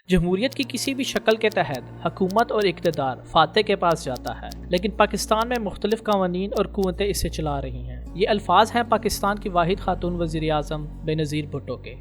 جمہوریت کی کسی بھی شکل کے تحت حکومت اور اقتدار فاتح کے پاس جاتا ہے، لیکن پاکستان میں مختلف قوانین اور قوتیں اسے چلا رہی ہیں۔ یہ الفاظ ہیں پاکستان کی واحد خاتون وزیر اعظم بے نظیر بھٹو کے۔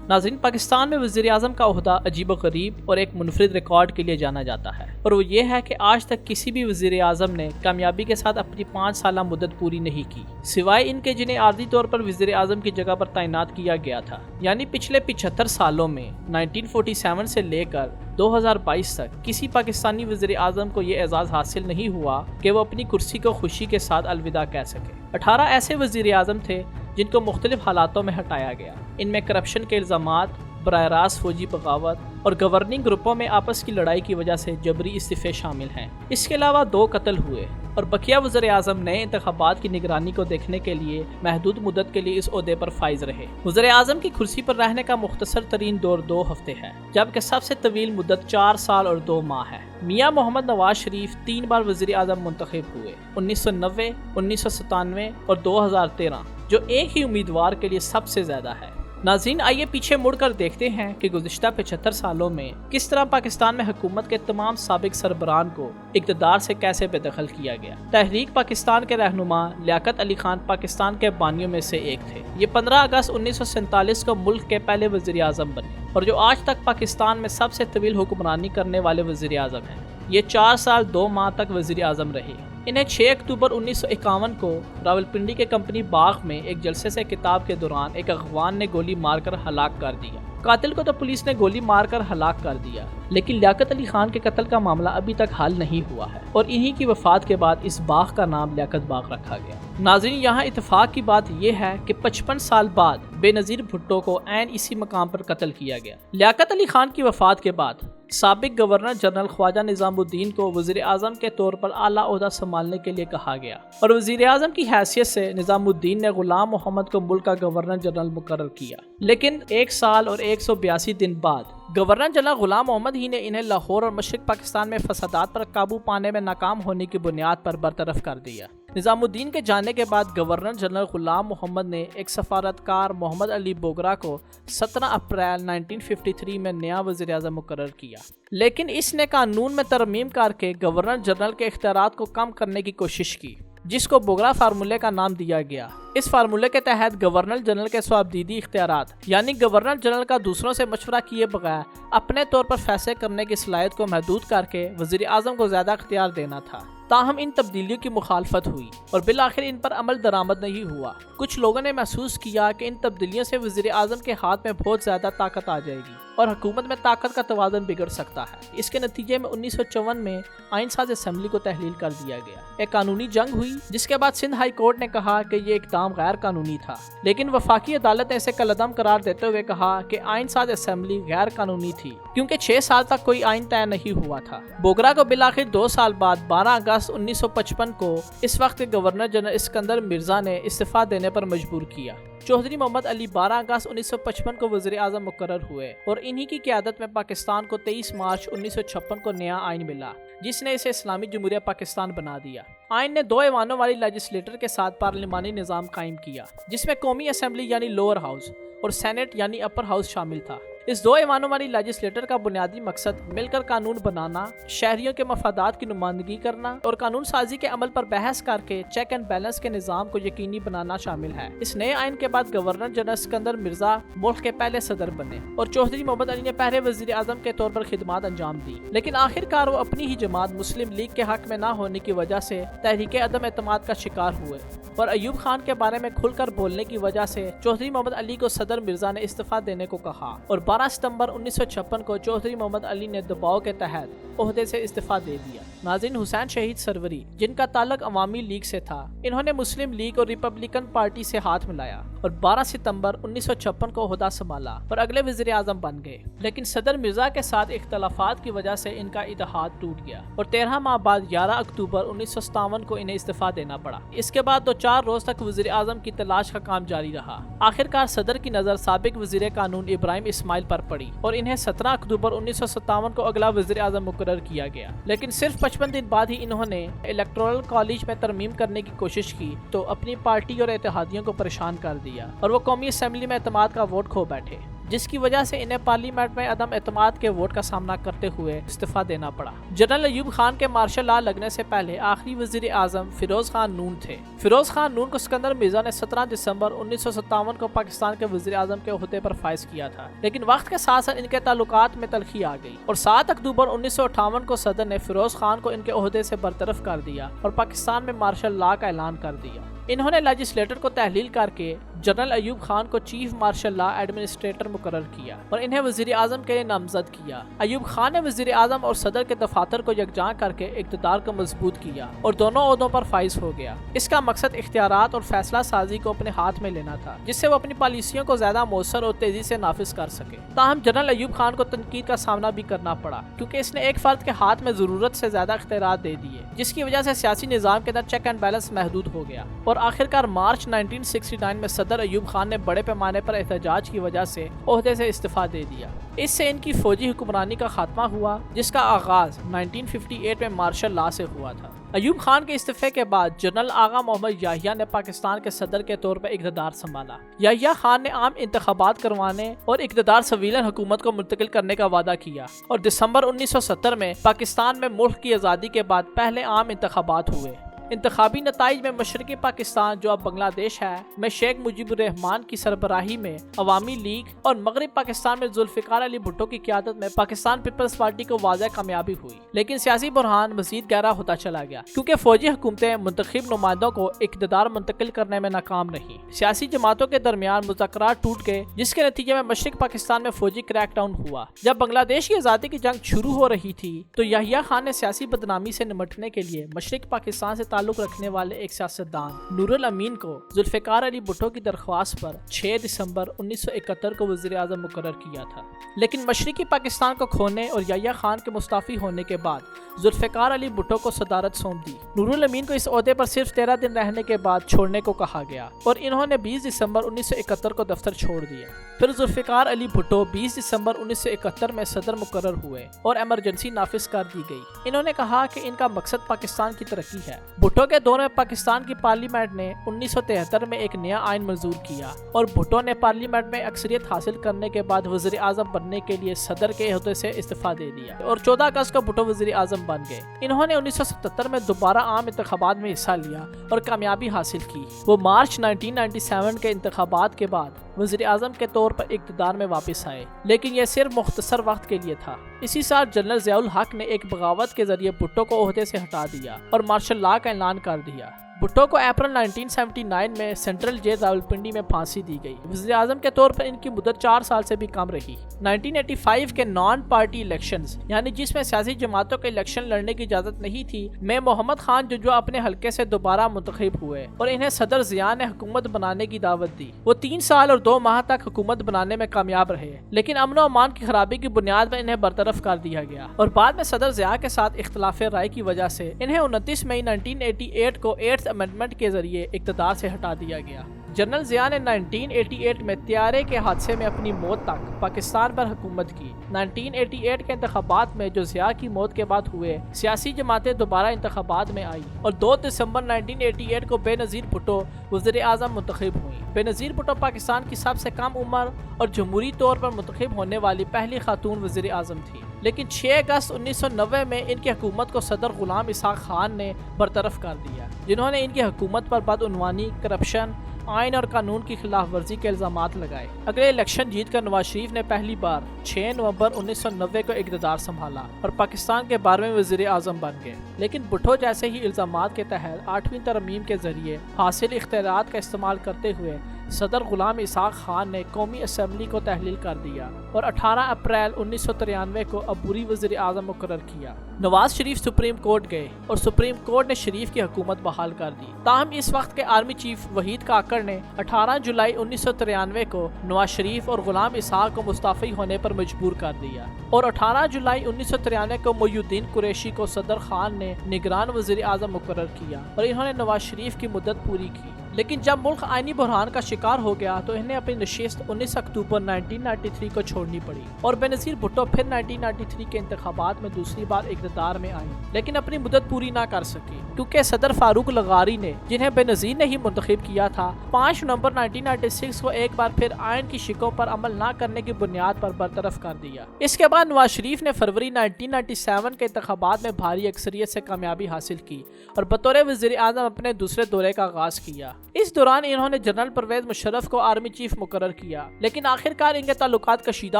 ناظرین، پاکستان میں وزیر اعظم کا عہدہ عجیب و غریب اور ایک منفرد ریکارڈ کے لیے جانا جاتا ہے، اور وہ یہ ہے کہ آج تک کسی بھی وزیر اعظم نے کامیابی کے ساتھ اپنی 5 سالہ مدت پوری نہیں کی، سوائے ان کے جنہیں عارضی طور پر وزیر اعظم کی جگہ پر تعینات کیا گیا تھا۔ یعنی پچھلے 75 سالوں میں 1947 سے لے کر 2022 تک کسی پاکستانی وزیر اعظم کو یہ اعزاز حاصل نہیں ہوا کہ وہ اپنی کرسی کو خوشی کے ساتھ الوداع کہہ سکے۔ 18 ایسے وزیر اعظم تھے جن کو مختلف حالاتوں میں ہٹایا گیا۔ ان میں کرپشن کے الزامات، براہ راست فوجی بغاوت اور گورننگ گروپوں میں آپس کی لڑائی کی وجہ سے جبری استعفے شامل ہیں۔ اس کے علاوہ 2 قتل ہوئے اور بقیہ وزیر اعظم نئے انتخابات کی نگرانی کو دیکھنے کے لیے محدود مدت کے لیے اس عہدے پر فائز رہے۔ وزیر اعظم کی کرسی پر رہنے کا مختصر ترین دور 2 ہفتے ہے، جبکہ سب سے طویل مدت 4 سال اور 2 ماہ ہے۔ میاں محمد نواز شریف 3 بار وزیر اعظم منتخب ہوئے، 1990، 1997 اور 2013، جو ایک ہی امیدوار کے لیے سب سے زیادہ ہے۔ ناظرین، آئیے پیچھے مڑ کر دیکھتے ہیں کہ گزشتہ 75 سالوں میں کس طرح پاکستان میں حکومت کے تمام سابق سربراہان کو اقتدار سے کیسے بے دخل کیا گیا۔ تحریک پاکستان کے رہنما لیاقت علی خان پاکستان کے بانیوں میں سے ایک تھے۔ یہ 15 اگست 1947 کو ملک کے پہلے وزیر اعظم بنے اور جو آج تک پاکستان میں سب سے طویل حکمرانی کرنے والے وزیر اعظم ہیں۔ یہ 4 سال 2 ماہ تک وزیر اعظم رہے۔ انہیں 6 اکتوبر 1951 کو راولپنڈی کے کمپنی باغ میں ایک جلسے سے خطاب کے دوران ایک اغوان نے گولی مار کر ہلاک کر دیا۔ قاتل کو تو پولیس نے گولی مار کر ہلاک کر دیا، لیکن لیاقت علی خان کے قتل کا معاملہ ابھی تک حل نہیں ہوا ہے، اور انہی کی وفات کے بعد اس باغ کا نام لیاقت باغ رکھا گیا۔ ناظرین، یہاں اتفاق کی بات یہ ہے کہ 55 سال بعد بے نظیر بھٹو کو عین اسی مقام پر قتل کیا گیا۔ لیاقت علی خان کی وفات کے بعد سابق گورنر جنرل خواجہ نظام الدین کو وزیر اعظم کے طور پر اعلیٰ عہدہ سنبھالنے کے لیے کہا گیا، اور وزیر اعظم کی حیثیت سے نظام الدین نے غلام محمد کو ملک کا گورنر جنرل مقرر کیا۔ لیکن 1 سال اور 182 دن بعد گورنر جنرل غلام محمد ہی نے انہیں لاہور اور مشرق پاکستان میں فسادات پر قابو پانے میں ناکام ہونے کی بنیاد پر برطرف کر دیا۔ نظام الدین کے جانے کے بعد گورنر جنرل غلام محمد نے ایک سفارتکار محمد علی بوگرا کو 17 اپریل 1953 میں نیا وزیر اعظم مقرر کیا، لیکن اس نے قانون میں ترمیم کر کے گورنر جنرل کے اختیارات کو کم کرنے کی کوشش کی، جس کو بوگرا فارمولے کا نام دیا گیا۔ اس فارمولے کے تحت گورنر جنرل کے صوابدیدی اختیارات، یعنی گورنر جنرل کا دوسروں سے مشورہ کیے بغیر اپنے طور پر فیصلے کرنے کی صلاحیت کو محدود کر کے وزیر اعظم کو زیادہ اختیار دینا تھا۔ تاہم ان تبدیلیوں کی مخالفت ہوئی اور بالآخر ان پر عمل درآمد نہیں ہوا۔ کچھ لوگوں نے محسوس کیا کہ ان تبدیلیوں سے وزیر اعظم کے ہاتھ میں بہت زیادہ طاقت آ جائے گی اور حکومت میں طاقت کا توازن بگڑ سکتا ہے۔ اس کے نتیجے میں 1954 میں آئین ساز اسمبلی کو تحلیل کر دیا گیا۔ ایک قانونی جنگ ہوئی، جس کے بعد سندھ ہائی کورٹ نے کہا کہ یہ اقدام غیر قانونی تھا، لیکن وفاقی عدالت نے اسے کالعدم قرار دیتے ہوئے کہا کہ آئین ساز اسمبلی غیر قانونی تھی کیونکہ 6 سال تک کوئی آئین طے نہیں ہوا تھا۔ بوگرا کو بالآخر 2 سال بعد 12 اگست 1955 کو اس وقت کے گورنر جنرل اسکندر مرزا نے استعفیٰ دینے پر مجبور کیا۔ چودھری محمد علی 12 اگست 1955 کو وزیر اعظم مقرر ہوئے اور انہی کی قیادت میں پاکستان کو 23 مارچ 1956 کو نیا آئین ملا، جس نے اسے اسلامی جمہوریہ پاکستان بنا دیا۔ آئین نے 2 ایوانوں والی لیجسلیٹر کے ساتھ پارلیمانی نظام قائم کیا، جس میں قومی اسمبلی یعنی لوور ہاؤس اور سینٹ یعنی اپر ہاؤس شامل تھا۔ اس 2 ایوانوں والی لیجسلیٹر کا بنیادی مقصد مل کر قانون بنانا، شہریوں کے مفادات کی نمائندگی کرنا اور قانون سازی کے عمل پر بحث کر کے چیک اینڈ بیلنس کے نظام کو یقینی بنانا شامل ہے۔ اس نئے آئین کے بعد گورنر جنرل اسکندر مرزا ملک کے پہلے صدر بنے اور چودھری محمد علی نے پہلے وزیر اعظم کے طور پر خدمات انجام دی، لیکن آخر کار وہ اپنی ہی جماعت مسلم لیگ کے حق میں نہ ہونے کی وجہ سے تحریک عدم اعتماد کا شکار ہوئے، اور ایوب خان کے بارے میں کھل کر بولنے کی وجہ سے چودھری محمد علی کو صدر مرزا نے استعفیٰ دینے کو کہا، اور 12 ستمبر 1956 کو چودھری محمد علی نے دباؤ کے تحت عہدے سے استعفیٰ دے دیا۔ ناظرین، حسین شہید سروری، جن کا تعلق عوامی لیگ سے تھا، انہوں نے مسلم لیگ اور ریپبلکن پارٹی سے ہاتھ ملایا اور 12 ستمبر 1956 کو عہدہ سنبھالا اور اگلے وزیر اعظم بن گئے، لیکن صدر مرزا کے ساتھ اختلافات کی وجہ سے ان کا اتحاد ٹوٹ گیا اور 13 ماہ بعد 11 اکتوبر 1957 کو انہیں استعفیٰ دینا پڑا۔ اس کے بعد 2 4 روز تک وزیر اعظم کی تلاش کا کام جاری رہا۔ آخرکار صدر کی نظر سابق وزیر قانون ابراہیم اسماعیل پر پڑی اور انہیں 17 اکتوبر 1957 کو اگلا وزیر اعظم مقرر کیا گیا، لیکن صرف 55 دن بعد ہی انہوں نے الیکٹورل کالج میں ترمیم کرنے کی کوشش کی تو اپنی پارٹی اور اتحادیوں کو پریشان کر دیا اور وہ قومی اسمبلی میں اعتماد کا ووٹ کھو بیٹھے، جس کی وجہ سے انہیں پارلیمنٹ میں عدم اعتماد کے ووٹ کا سامنا کرتے ہوئے استعفیٰ دینا پڑا۔ جنرل ایوب خان کے مارشل لا لگنے سے پہلے آخری وزیر اعظم فیروز خان نون تھے۔ فیروز خان نون کو سکندر مرزا نے 17 دسمبر 1957 کو پاکستان کے وزیر اعظم کے عہدے پر فائز کیا تھا، لیکن وقت کے ساتھ ساتھ ان کے تعلقات میں تلخی آ گئی اور 7 اکتوبر 1958 کو صدر نے فیروز خان کو ان کے عہدے سے برطرف کر دیا اور پاکستان میں مارشل لا کا اعلان کر دیا۔ انہوں نے لیجسلیٹر کو تحلیل کر کے جنرل ایوب خان کو چیف مارشل لا ایڈمنسٹریٹر مقرر کیا اور انہیں وزیر اعظم کے لیے نامزد کیا۔ ایوب خان نے وزیر اعظم اور صدر کے دفاتر کو یکجا کر کے اقتدار کو مضبوط کیا اور دونوں عہدوں پر فائز ہو گیا۔ اس کا مقصد اختیارات اور فیصلہ سازی کو اپنے ہاتھ میں لینا تھا، جس سے وہ اپنی پالیسیوں کو زیادہ مؤثر اور تیزی سے نافذ کر سکے۔ تاہم جنرل ایوب خان کو تنقید کا سامنا بھی کرنا پڑا کیونکہ اس نے ایک فرد کے ہاتھ میں ضرورت سے زیادہ اختیارات دے دیے، جس کی وجہ سے سیاسی نظام کے اندر چیک اینڈ بیلنس محدود ہو گیا اور آخرکار مارچ 1969 میں صدر ایوب خان نے بڑے پیمانے پر احتجاج کی وجہ سے عہدے سے استعفیٰ دے دیا۔ اس سے ان کی فوجی حکمرانی کا خاتمہ ہوا، جس کا آغاز 1958 میں مارشل لا سے ہوا تھا۔ ایوب خان کے استعفے کے بعد جنرل آغا محمد یحییٰ نے پاکستان کے صدر کے طور پر اقتدار سنبھالا۔ یحییٰ خان نے عام انتخابات کروانے اور اقتدار سویلن حکومت کو منتقل کرنے کا وعدہ کیا اور دسمبر 1970 میں پاکستان میں ملک کی آزادی کے بعد پہلے عام انتخابات ہوئے۔ انتخابی نتائج میں مشرقی پاکستان جو اب بنگلہ دیش ہے میں شیخ مجیب الرحمان کی سربراہی میں عوامی لیگ اور مغرب پاکستان میں ذوالفقار علی بھٹو کی قیادت میں پاکستان پیپلز پارٹی کو واضح کامیابی ہوئی، لیکن سیاسی بحران مزید گہرا ہوتا چلا گیا کیونکہ فوجی حکومتیں منتخب نمائندوں کو اقتدار منتقل کرنے میں ناکام رہیں۔ سیاسی جماعتوں کے درمیان مذاکرات ٹوٹ گئے، جس کے نتیجے میں مشرق پاکستان میں فوجی کریک ڈاؤن ہوا۔ جب بنگلہ دیش کی آزادی کی جنگ شروع ہو رہی تھی تو یحییٰ خان نے سیاسی بدنامی سے نمٹنے کے لیے مشرق پاکستان سے تعلق رکھنے والے ایک سیاستدان نور الامین کو ذوالفقار علی بھٹو کی درخواست پر 6 دسمبر 1971 کو وزیر اعظم مقرر کیا تھا، لیکن مشرقی پاکستان کو کھونے اور یحییٰ خان کے مستعفی ہونے کے بعد ذوالفقار علی بھٹو کو صدارت سونپ دی۔ نور الامین کو اس عہدے پر صرف 13 دن رہنے کے بعد چھوڑنے کو کہا گیا اور انہوں نے 20 دسمبر 1971 کو دفتر چھوڑ دیا۔ پھر ذوالفقار علی بھٹو 20 دسمبر 1971 میں صدر مقرر ہوئے اور ایمرجنسی نافذ کر دی گئی۔ انہوں نے کہا کہ ان کا مقصد پاکستان کی ترقی ہے۔ بھٹو کے دور میں پاکستان کی پارلیمنٹ نے 1973 میں ایک نیا آئین منظور کیا اور بھٹو نے پارلیمنٹ میں اکثریت حاصل کرنے کے بعد وزیر اعظم بننے کے لیے صدر کے عہدے سے استعفیٰ دے دیا اور 14 اگست کو بھٹو وزیر اعظم بن گئے۔ انہوں نے 1977 میں دوبارہ عام انتخابات میں حصہ لیا اور کامیابی حاصل کی۔ وہ مارچ 1997 کے انتخابات کے بعد وزیر اعظم کے طور پر اقتدار میں واپس آئے، لیکن یہ صرف مختصر وقت کے لیے تھا۔ اسی سال جنرل ضیاء الحق نے ایک بغاوت کے ذریعے بھٹو کو عہدے سے ہٹا دیا اور مارشل لا کا اعلان کر دیا۔ بھٹو کو اپریل 1979 میں سینٹرل جیل راولپنڈی میں پھانسی دی گئی۔ وزیر اعظم کے طور پر ان کی مدت 4 سال سے بھی کم رہی۔ 1985 کے نان پارٹی الیکشنز، یعنی جس میں سیاسی جماعتوں کے الیکشن لڑنے کی اجازت نہیں تھی، میں محمد خان ججوا اپنے حلقے سے دوبارہ منتخب ہوئے اور انہیں صدر ضیاء نے حکومت بنانے کی دعوت دی۔ وہ 3 سال اور 2 ماہ تک حکومت بنانے میں کامیاب رہے، لیکن امن و امان کی خرابی کی بنیاد پر انہیں برطرف کر دیا گیا اور بعد میں صدر ضیاء کے ساتھ اختلاف رائے کی وجہ سے انہیں 29 مئی 1988 کو 8th امینڈمنٹ کے ذریعے اقتدار سے ہٹا دیا گیا۔ جنرل ضیاء نے 1988 میں طیارے کے حادثے میں اپنی موت تک پاکستان پر حکومت کی۔ 1988 کے انتخابات میں جو ضیاء کی موت کے بعد ہوئے، سیاسی جماعتیں دوبارہ انتخابات میں آئیں اور 2 دسمبر 1988 کو بے نظیر بھٹو وزیر اعظم منتخب ہوئیں۔ بے نظیر بھٹو پاکستان کی سب سے کم عمر اور جمہوری طور پر منتخب ہونے والی پہلی خاتون وزیر اعظم تھی، لیکن 6 اگست 1990 میں ان کی حکومت کو صدر غلام اسحاق خان نے برطرف کر دیا، جنہوں نے ان کی حکومت پر بدعنوانی، کرپشن، آئین اور قانون کی خلاف ورزی کے الزامات لگائے۔ اگلے الیکشن جیت کر نواز شریف نے پہلی بار 6 نومبر 1990 کو اقتدار سنبھالا اور پاکستان کے 12ویں وزیر اعظم بن گئے، لیکن بھٹو جیسے ہی الزامات کے تحت 8ویں ترمیم کے ذریعے حاصل اختیارات کا استعمال کرتے ہوئے صدر غلام اسحاق خان نے قومی اسمبلی کو تحلیل کر دیا اور 18 اپریل 1993 کو عبوری وزیر اعظم مقرر کیا۔ نواز شریف سپریم کورٹ گئے اور سپریم کورٹ نے شریف کی حکومت بحال کر دی۔ تاہم اس وقت کے آرمی چیف وحید کاکڑ نے 18 جولائی 1993 کو نواز شریف اور غلام اسحاق کو مستعفی ہونے پر مجبور کر دیا اور 18 جولائی 1993 کو محی الدین قریشی کو صدر خان نے نگران وزیر اعظم مقرر کیا اور انہوں نے نواز شریف کی مدت پوری کی۔ لیکن جب ملک آئینی بحران کا شکار ہو گیا تو انہیں اپنی نشست 19 اکتوبر 1993 کو چھوڑنی پڑی اور بینظیر بھٹو پھر 1993 کے انتخابات میں دوسری بار اقتدار میں آئیں، لیکن اپنی مدت پوری نہ کر سکی کیونکہ صدر فاروق لغاری نے، جنہیں بینظیر نے ہی منتخب کیا تھا، 5 نومبر 1996 کو ایک بار پھر آئین کی شقوں پر عمل نہ کرنے کی بنیاد پر برطرف کر دیا۔ اس کے بعد نواز شریف نے فروری 1997 کے انتخابات میں بھاری اکثریت سے کامیابی حاصل کی اور بطور وزیر اعظم اپنے دوسرے دورے کا آغاز کیا۔ اس دوران انہوں نے جنرل پرویز مشرف کو آرمی چیف مقرر کیا، لیکن آخرکار ان کے تعلقات کشیدہ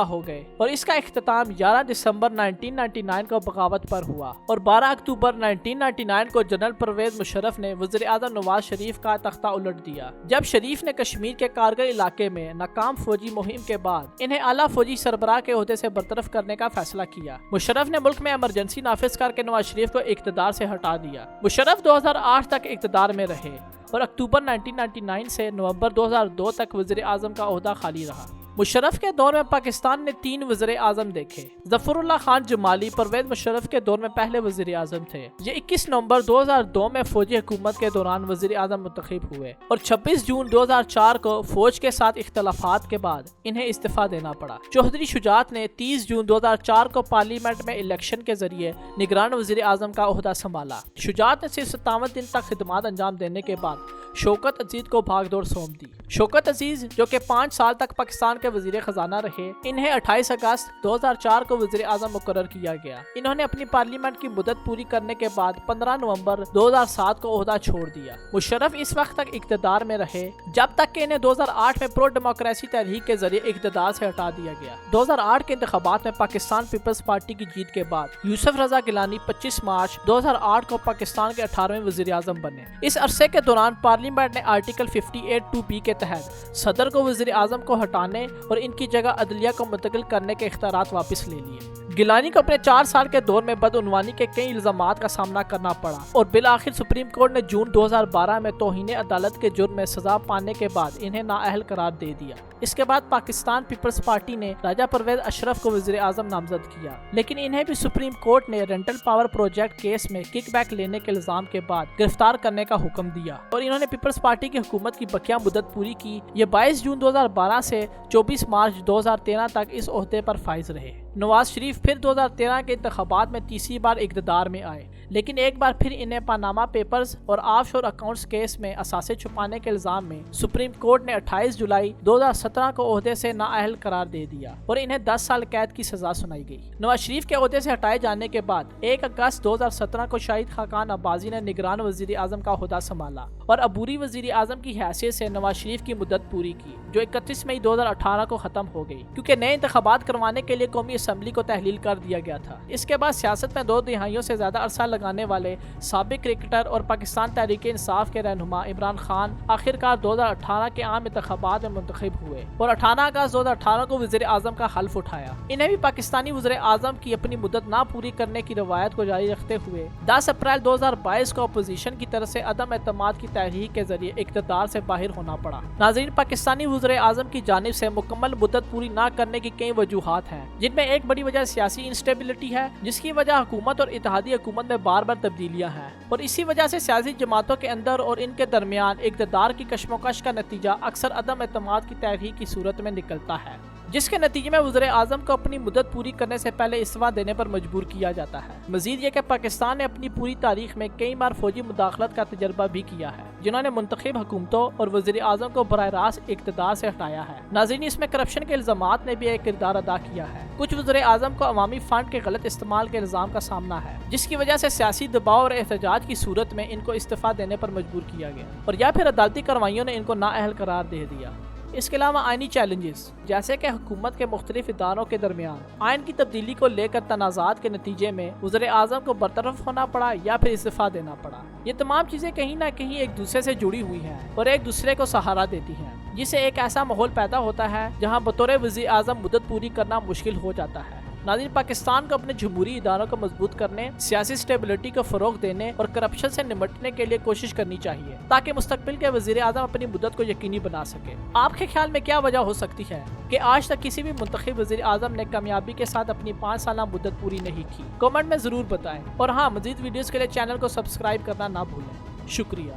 ہو گئے اور اس کا اختتام 11 دسمبر 1999 کو بغاوت پر ہوا اور 12 اکتوبر 1999 کو جنرل پرویز مشرف نے وزیر اعظم نواز شریف کا تختہ الٹ دیا۔ جب شریف نے کشمیر کے کارگل علاقے میں ناکام فوجی مہم کے بعد انہیں اعلیٰ فوجی سربراہ کے عہدے سے برطرف کرنے کا فیصلہ کیا، مشرف نے ملک میں ایمرجنسی نافذ کر کے نواز شریف کو اقتدار سے ہٹا دیا۔ مشرف 2008 تک اقتدار میں رہے اور اکتوبر 1999 سے نومبر 2002 تک وزیر اعظم کا عہدہ خالی رہا۔ مشرف کے دور میں پاکستان نے 3 وزیر اعظم دیکھے۔ ظفر اللہ خان جمالی پرویز مشرف کے دور میں پہلے وزیر اعظم تھے۔ یہ 21 نومبر 2002 میں فوجی حکومت کے دوران وزیر اعظم منتخب ہوئے اور 26 جون 2004 کو فوج کے ساتھ اختلافات کے بعد انہیں استعفیٰ دینا پڑا۔ چوہدری شجاعت نے 30 جون 2004 کو پارلیمنٹ میں الیکشن کے ذریعے نگران وزیر اعظم کا عہدہ سنبھالا۔ شجاعت نے صرف 57 دن تک خدمات انجام دینے کے بعد شوکت عزیز کو بھاگ دوڑ سونپ دی۔ شوکت عزیز جو کہ 5 سال تک پاکستان کے وزیر خزانہ رہے، انہیں 28 اگست 2004 کو وزیر اعظم مقرر کیا گیا۔ انہوں نے اپنی پارلیمنٹ کی مدت پوری کرنے کے بعد 15 نومبر 2007 کو عہدہ چھوڑ دیا۔ مشرف اس وقت تک اقتدار میں رہے جب تک کہ انہیں 2008 میں پرو ڈیموکریسی تحریک کے ذریعے اقتدار سے ہٹا دیا گیا۔ 2008 کے انتخابات میں پاکستان پیپلز پارٹی کی جیت کے بعد یوسف رضا گیلانی 25 مارچ 2008 کو پاکستان کے 18ویں وزیر اعظم بنے۔ اس عرصے کے دوران پارلیمنٹ نے آرٹیکل 58(2)(b) کے تحت صدر کو وزیر اعظم کو ہٹانے اور ان کی جگہ عدلیہ کو منتقل کرنے کے اختیارات واپس لے لیے۔ گیلانی کو اپنے 4 سال کے دور میں بدعنوانی کے کئی الزامات کا سامنا کرنا پڑا اور بالآخر سپریم کورٹ نے جون 2012 میں توہین عدالت کے جرم میں سزا پانے کے بعد انہیں نااہل قرار دے دیا۔ اس کے بعد پاکستان پیپلز پارٹی نے راجہ پرویز اشرف کو وزیر اعظم نامزد کیا، لیکن انہیں بھی سپریم کورٹ نے رینٹل پاور پروجیکٹ کیس میں کک بیک لینے کے الزام کے بعد گرفتار کرنے کا حکم دیا اور انہوں نے پیپلز پارٹی کی حکومت کی بقیہ مدت پوری کی۔ یہ 22 جون 2012 سے 24 مارچ 2013 تک اس عہدے پر فائز رہے۔ نواز شریف پھر 2013 کے انتخابات میں تیسری بار اقتدار میں آئے، لیکن ایک بار پھر انہیں پاناما پیپرز اور آف شور اکاؤنٹس کیس میں اثاثے چھپانے کے الزام میں سپریم کورٹ نے 28 جولائی 2017 کو عہدے سے نااہل قرار دے دیا اور انہیں 10 سال قید کی سزا سنائی گئی۔ نواز شریف کے عہدے سے ہٹائے جانے کے بعد 1 اگست 2017 کو شاہد خاقان عباسی نے نگران وزیر اعظم کا عہدہ سنبھالا اور عبوری وزیر اعظم کی حیثیت سے نواز شریف کی مدت پوری کی، جو 31 مئی 2018 کو ختم ہو گئی کیونکہ نئے انتخابات کروانے کے لیے قومی اسمبلی کو تحلیل کر دیا گیا تھا۔ اس کے بعد سیاست میں 2 دہائیوں سے زیادہ عرصہ لگانے والے سابق کرکٹر اور پاکستان تحریک انصاف کے رہنما عمران خان آخرکار 2018 کے عام انتخابات میں منتخب ہوئے اور 18 اگست 2018 کو وزیر اعظم کا حلف اٹھایا۔ انہیں بھی پاکستانی وزیر اعظم کی اپنی مدت نہ پوری کرنے کی روایت کو جاری رکھتے ہوئے 10 اپریل 2022 کو اپوزیشن کی طرف سے عدم اعتماد کی تحریک کے ذریعے اقتدار سے باہر ہونا پڑا۔ ناظرین، پاکستانی وزیر اعظم کی جانب سے مکمل مدت پوری نہ کرنے کی کئی وجوہات ہیں، جن میں ایک بڑی وجہ سیاسی انسٹیبلٹی ہے، جس کی وجہ حکومت اور اتحادی حکومت میں بار بار تبدیلیاں ہیں اور اسی وجہ سے سیاسی جماعتوں کے اندر اور ان کے درمیان اقتدار کی کشمکش کا نتیجہ اکثر عدم اعتماد کی تحریک کی صورت میں نکلتا ہے، جس کے نتیجے میں وزیر اعظم کو اپنی مدت پوری کرنے سے پہلے استعفیٰ دینے پر مجبور کیا جاتا ہے۔ مزید یہ کہ پاکستان نے اپنی پوری تاریخ میں کئی بار فوجی مداخلت کا تجربہ بھی کیا ہے، جنہوں نے منتخب حکومتوں اور وزیر اعظم کو براہ راست اقتدار سے ہٹایا ہے۔ ناظرین، اس میں کرپشن کے الزامات نے بھی ایک کردار ادا کیا ہے۔ کچھ وزیر اعظم کو عوامی فنڈ کے غلط استعمال کے الزام کا سامنا ہے، جس کی وجہ سے سیاسی دباؤ اور احتجاج کی صورت میں ان کو استعفیٰ دینے پر مجبور کیا گیا اور یا پھر عدالتی کارروائیوں نے ان کو نااہل قرار دے دیا۔ اس کے علاوہ آئینی چیلنجز، جیسے کہ حکومت کے مختلف اداروں کے درمیان آئین کی تبدیلی کو لے کر تنازعات کے نتیجے میں وزیر اعظم کو برطرف ہونا پڑا یا پھر استعفیٰ دینا پڑا۔ یہ تمام چیزیں کہیں نہ کہیں ایک دوسرے سے جڑی ہوئی ہیں اور ایک دوسرے کو سہارا دیتی ہیں۔ جسے ایک ایسا ماحول پیدا ہوتا ہے جہاں بطور وزیر اعظم مدت پوری کرنا مشکل ہو جاتا ہے۔ ناظرین، پاکستان کو اپنے جمہوری اداروں کو مضبوط کرنے، سیاسی سٹیبلٹی کو فروغ دینے اور کرپشن سے نمٹنے کے لیے کوشش کرنی چاہیے تاکہ مستقبل کے وزیر اعظم اپنی مدت کو یقینی بنا سکے۔ آپ کے خیال میں کیا وجہ ہو سکتی ہے کہ آج تک کسی بھی منتخب وزیر اعظم نے کامیابی کے ساتھ اپنی 5 سالہ مدت پوری نہیں کی؟ کامنٹ میں ضرور بتائیں، اور ہاں، مزید ویڈیوز کے لیے چینل کو سبسکرائب کرنا نہ بھولیں۔ شکریہ۔